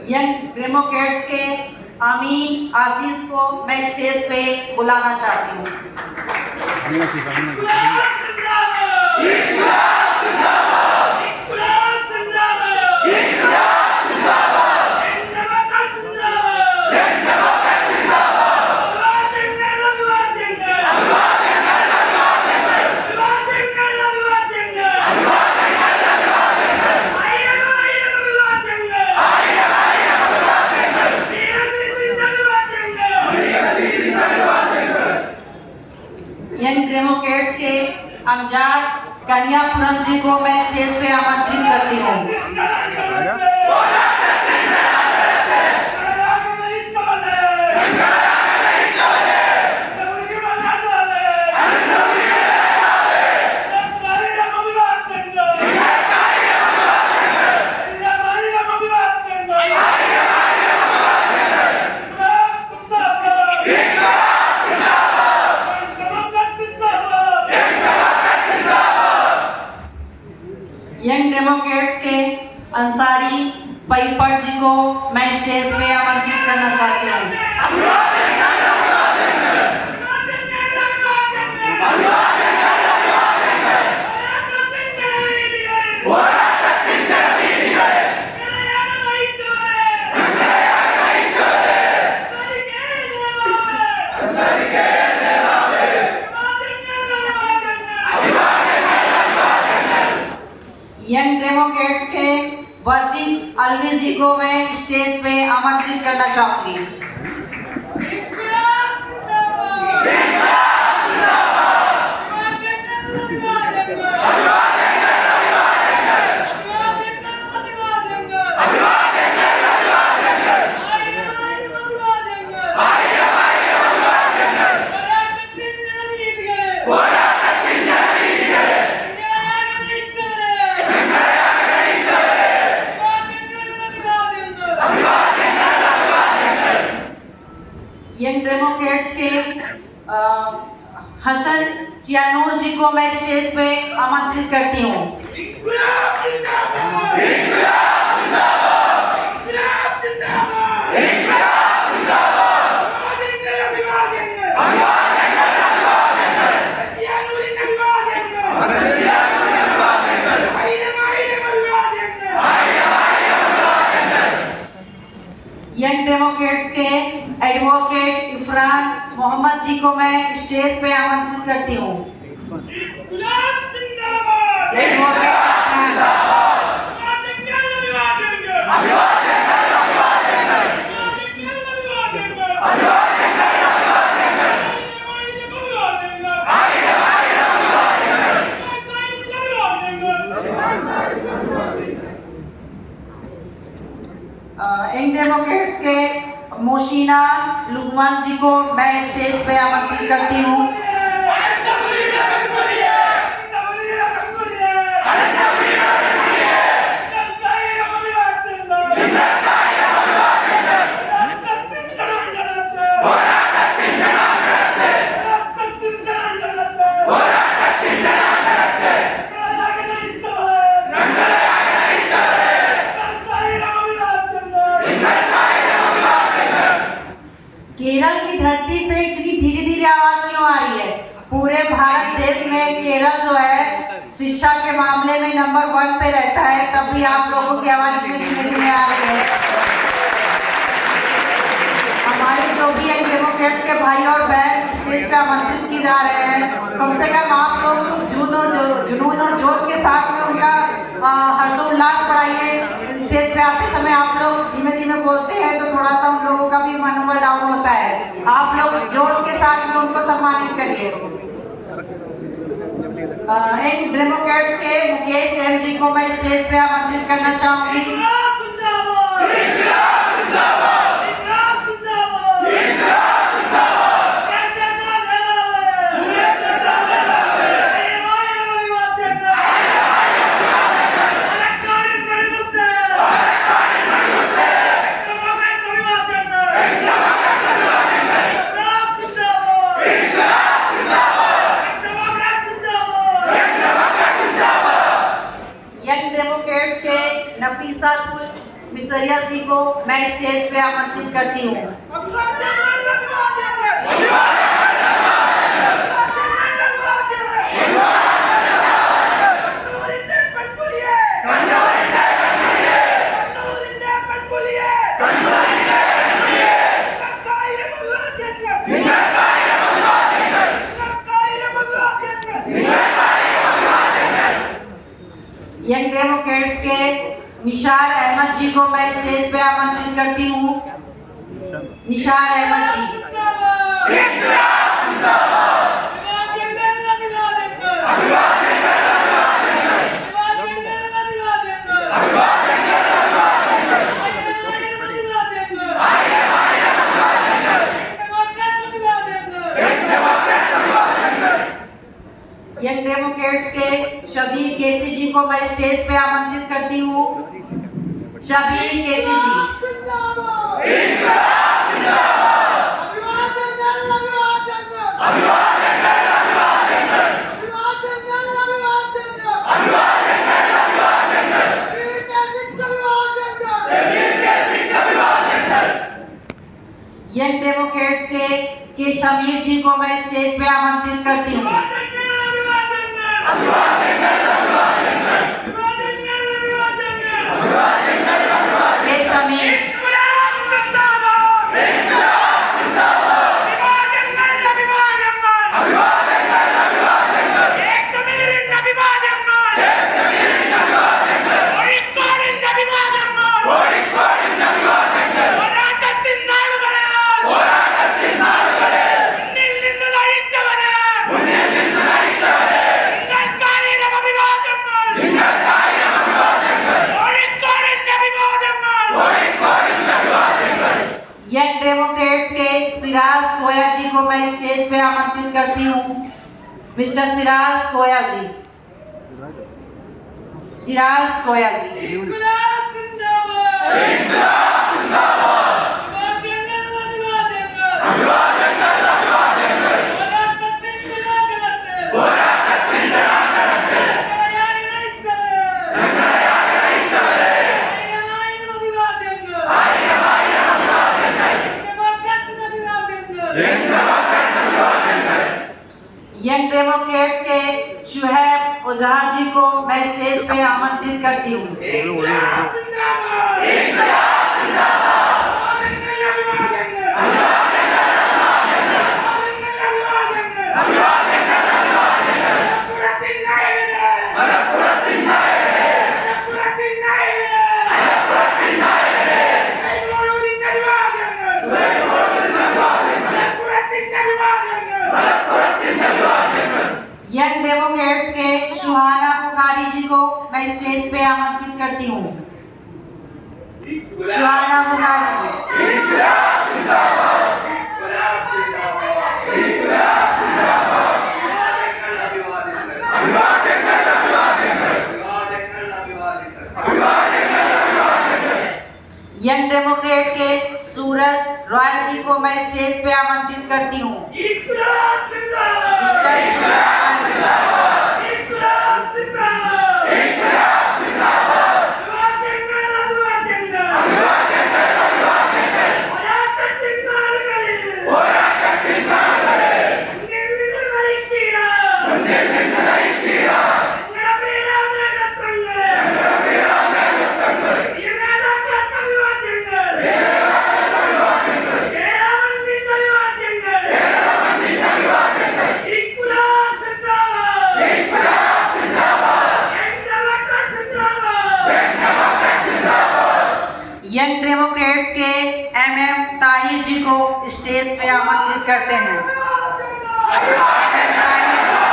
Young Democrats के अमीन आशीष को मैं स्टेज पे बुलाना चाहती हूँ। यंग डेमोक्रेट्स के अमजाद कन्यापुरम जी को मैं स्टेज पे आमंत्रित करती हूँ। यंग डेमोक्रेट्स के अंसारी पैपट जी को मैं स्टेज पे आमंत्रित करना चाहती हूँ। यंग डेमोक्रेट्स के वसीम अलवी जी को मैं स्टेज पे आमंत्रित करना चाहूंगी। यंग डेमोक्रेट्स के हसन चियानूर जी को मैं स्टेज पे आमंत्रित करती हूँ। यंग डेमोक्रेट्स के एडवोकेट इफरान मोहम्मद जी को मैं स्टेज पे आमंत्रित करती हूँ। इन डेमोक्रेट्स के मोशीना लुकमान जी को मैं स्टेज पे आमंत्रित करती हूँ। केरल की धरती से इतनी धीरे धीरे आवाज क्यों आ रही है? पूरे भारत देश में केरल जो है शिक्षा के मामले में नंबर 1 पे रहता है, तब भी आप लोगों की आवाज इतनी धीरे धीरे आ रही है। हमारे जो भी यंग डेमोक्रेट्स के भाई और बहन स्टेज पे आमंत्रित की जा रहे हैं, कम से कम आप लोग जुनून और जोश के साथ में उनका हर्षोल्लास बढ़ाइए। स्टेज पे आते समय आप लोग धीमे धीमे बोलते हैं तो थोड़ा सा उन लोगों का भी मनोबल डाउन होता है। आप लोग जोश के साथ में उनको सम्मानित करिए। इन डेमोक्रेट्स के मुकेश एम जी को मैं स्टेज पे आमंत्रित करना चाहूंगी। नफीसा सिसरिया जी को मैं स्टेज पे आमंत्रित करती हूँ। यंग डेमोक्रेट्स के निशार अहमद जी को मैं स्टेज पे आमंत्रित करती हूँ। निशार अहमद जी। यंग डेमोक्रेट्स के शबीर केसी जी को मैं स्टेज पे आमंत्रित करती हूँ। शबीर केसी जी। यंग डेमोक्रेट्स के शबीर जी को मैं स्टेज पे आमंत्रित करती हूँ। यंग डेमोक्रेट्स के सिराज खोया जी को मैं स्टेज पे आमंत्रित करती हूँ। मिस्टर सिराज खोया जी। सिराज खोया जी। यंग डेमोक्रेट्स के शुहैब उजहार जी को मैं स्टेज पे आमंत्रित करती हूँ। यंग डेमोक्रेट्स के सुहाना पुकारी जी को मैं स्टेज पे आमंत्रित करती हूँ। सुहाना पुकारी जी। यंग डेमोक्रेट के सूरज रॉय जी को मैं स्टेज पे आमंत्रित करती हूँ। यंग डेमोक्रेट्स के MM ताहिर जी को स्टेज पे आमंत्रित करते हैं। MM ताहिर जी।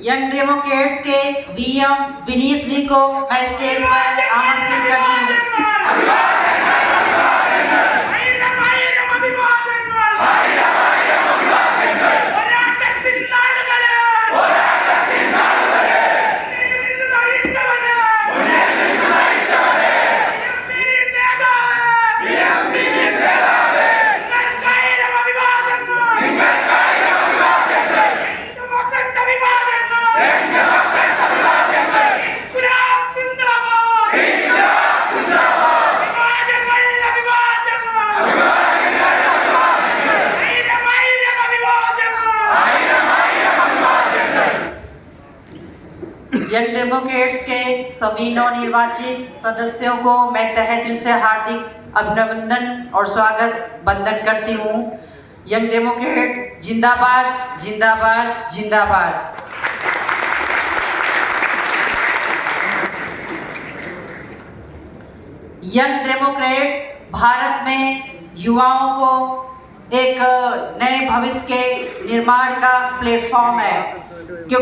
यंग डेमोक्रेट्स के वीएम विनीत जी को मैं स्टेज पर आमंत्रित करती हूँ। यंग डेमोक्रेट्स के सभी नवनिर्वाचित सदस्यों को मैं तहे दिल से हार्दिक अभिनंदन और स्वागत वंदन करती हूँ। यंग डेमोक्रेट्स जिंदाबाद जिंदाबाद जिंदाबाद। यंग डेमोक्रेट्स भारत में युवाओं को एक नए भविष्य के निर्माण का प्लेटफॉर्म है, क्योंकि